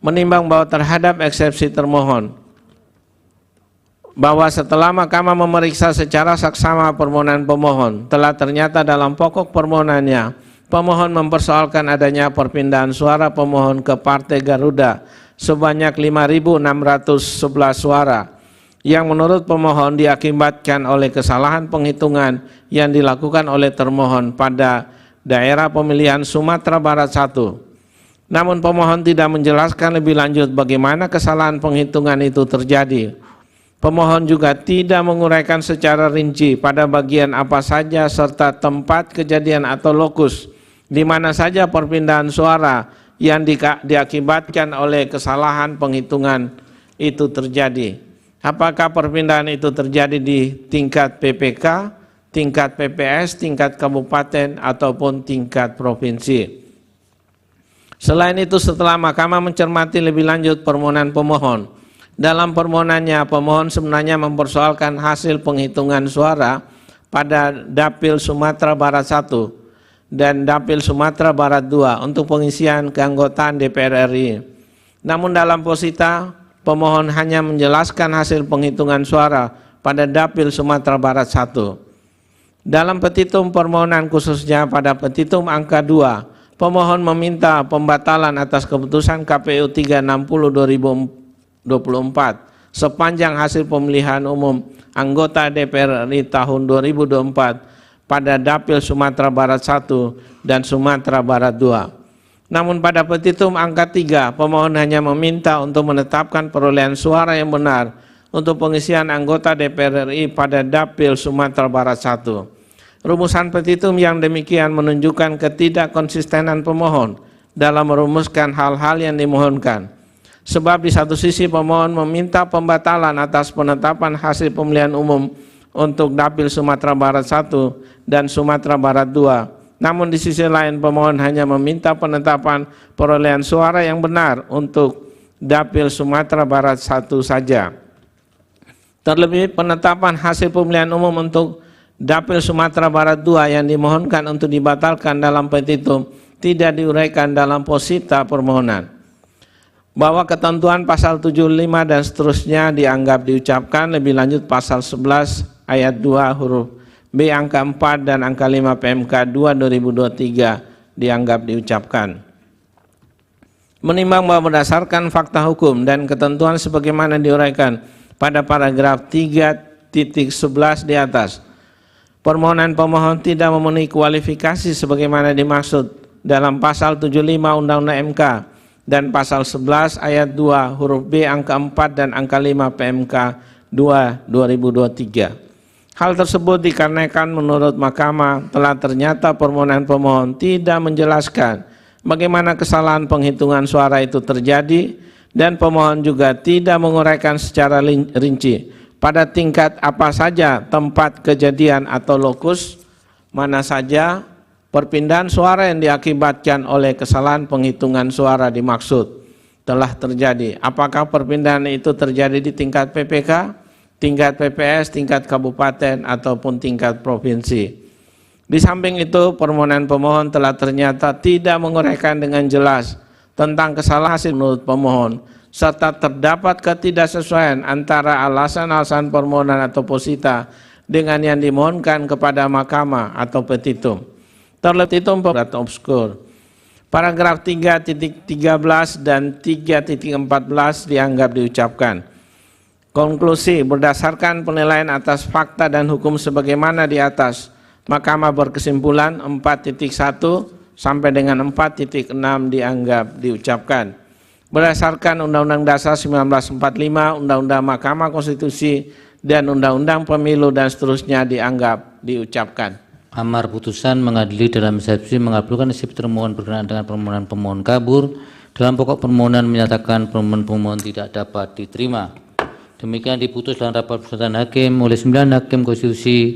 menimbang bahwa terhadap eksepsi termohon, bahwa setelah mahkamah memeriksa secara saksama permohonan pemohon, telah ternyata dalam pokok permohonannya, pemohon mempersoalkan adanya perpindahan suara pemohon ke Partai Garuda sebanyak 5.611 suara, yang menurut pemohon diakibatkan oleh kesalahan penghitungan yang dilakukan oleh termohon pada daerah pemilihan Sumatera Barat 1. Namun pemohon tidak menjelaskan lebih lanjut bagaimana kesalahan penghitungan itu terjadi. Pemohon juga tidak menguraikan secara rinci pada bagian apa saja serta tempat kejadian atau lokus di mana saja perpindahan suara yang diakibatkan oleh kesalahan penghitungan itu terjadi. Apakah perpindahan itu terjadi di tingkat PPK, tingkat PPS, tingkat kabupaten, ataupun tingkat provinsi. Selain itu, setelah mahkamah mencermati lebih lanjut permohonan pemohon, dalam permohonannya pemohon sebenarnya mempersoalkan hasil penghitungan suara pada Dapil Sumatera Barat 1 dan Dapil Sumatera Barat 2 untuk pengisian keanggotaan DPR RI. Namun dalam posita, pemohon hanya menjelaskan hasil penghitungan suara pada Dapil Sumatera Barat 1. Dalam petitum permohonan khususnya pada petitum angka 2, pemohon meminta pembatalan atas keputusan KPU 360/2024 sepanjang hasil pemilihan umum anggota DPR RI tahun 2024 pada Dapil Sumatera Barat 1 dan Sumatera Barat 2. Namun pada petitum angka 3, pemohon hanya meminta untuk menetapkan perolehan suara yang benar untuk pengisian anggota DPR RI pada Dapil Sumatera Barat 1. Rumusan petitum yang demikian menunjukkan ketidakkonsistenan pemohon dalam merumuskan hal-hal yang dimohonkan. Sebab di satu sisi pemohon meminta pembatalan atas penetapan hasil pemilihan umum untuk Dapil Sumatera Barat 1 dan Sumatera Barat 2. Namun di sisi lain pemohon hanya meminta penetapan perolehan suara yang benar untuk Dapil Sumatera Barat 1 saja. Terlebih penetapan hasil pemilihan umum untuk Dapil Sumatera Barat 2 yang dimohonkan untuk dibatalkan dalam petitum tidak diuraikan dalam posita permohonan. Bahwa ketentuan pasal 75 dan seterusnya dianggap diucapkan, lebih lanjut pasal 11 ayat 2 huruf B angka 4 dan angka 5 PMK 2 2023 dianggap diucapkan. Menimbang bahwa berdasarkan fakta hukum dan ketentuan sebagaimana diuraikan pada paragraf 3.11 di atas, permohonan pemohon tidak memenuhi kualifikasi sebagaimana dimaksud dalam pasal 75 Undang-Undang MK dan pasal 11 ayat 2 huruf B angka 4 dan angka 5 PMK 2 2023. Hal tersebut dikarenakan menurut mahkamah telah ternyata permohonan pemohon tidak menjelaskan bagaimana kesalahan penghitungan suara itu terjadi, dan pemohon juga tidak menguraikan secara rinci pada tingkat apa saja tempat kejadian atau lokus mana saja perpindahan suara yang diakibatkan oleh kesalahan penghitungan suara dimaksud telah terjadi. Apakah perpindahan itu terjadi di tingkat PPK, tingkat PPS, tingkat kabupaten, ataupun tingkat provinsi. Di samping itu, permohonan pemohon telah ternyata tidak menguraikan dengan jelas tentang kesalahan hasil menurut pemohon, serta terdapat ketidaksesuaian antara alasan-alasan permohonan atau posita dengan yang dimohonkan kepada mahkamah atau petitum. Terlebih petitum atau obskur. Paragraf 3.13 dan 3.14 dianggap diucapkan. Konklusi, berdasarkan penilaian atas fakta dan hukum sebagaimana di atas, mahkamah berkesimpulan 4.1 sampai dengan 4.6 dianggap diucapkan. Berdasarkan Undang-Undang Dasar 1945, Undang-Undang Mahkamah Konstitusi, dan Undang-Undang Pemilu dan seterusnya dianggap diucapkan. Amar putusan mengadili dalam eksepsi mengabulkan eksepsi termohon berkenaan dengan permohonan pemohon kabur. Dalam pokok permohonan menyatakan permohonan pemohon tidak dapat diterima. Demikian diputus dalam rapat putusan hakim oleh 9 hakim konstitusi